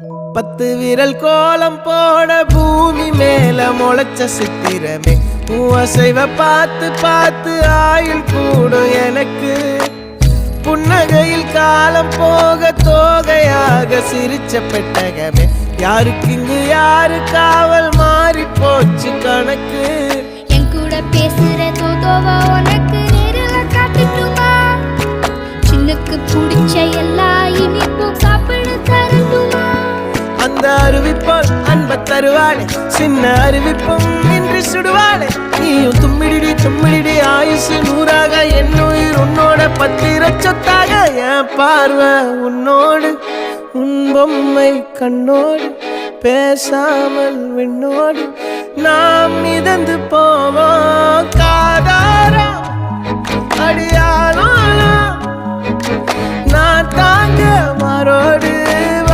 10 விரல் கோலம் போட பூமி மேல முளைச்ச சித்திரமே அசைவ பார்த்து பார்த்து ஆயுள் கூடும் எனக்கு புன்னகையில் காலம் போக தோகையாக சிரிச்ச பெட்டகமே யாருக்கு இங்கு யாரு காவல் மாறி போச்சு கணக்கு என் கூட பேசுற தோதோவா உனக்கு நேரில் காட்டுட்டுமா சின்னுக்கு பிடிச்ச எல்லா இனிப்பும் சாப்பிட தரட்டுமா அந்த அறிவிப்பால் அன்ப தருவாளே சின்ன அறிவிப்பும் இன்று சுடுவாளே நீயும் தும்மிடி ஆயுசு 100ஆக என் உயிர் உன்னோட 10 சொத்தாக என் பார்வை உன்னோடு உன் பொம்மை கண்ணோடு பேசாமல் விண்ணோடு நாம் மிதந்து போவோம் காதாரா அடியாளோ நான் தாங்க மாறோடு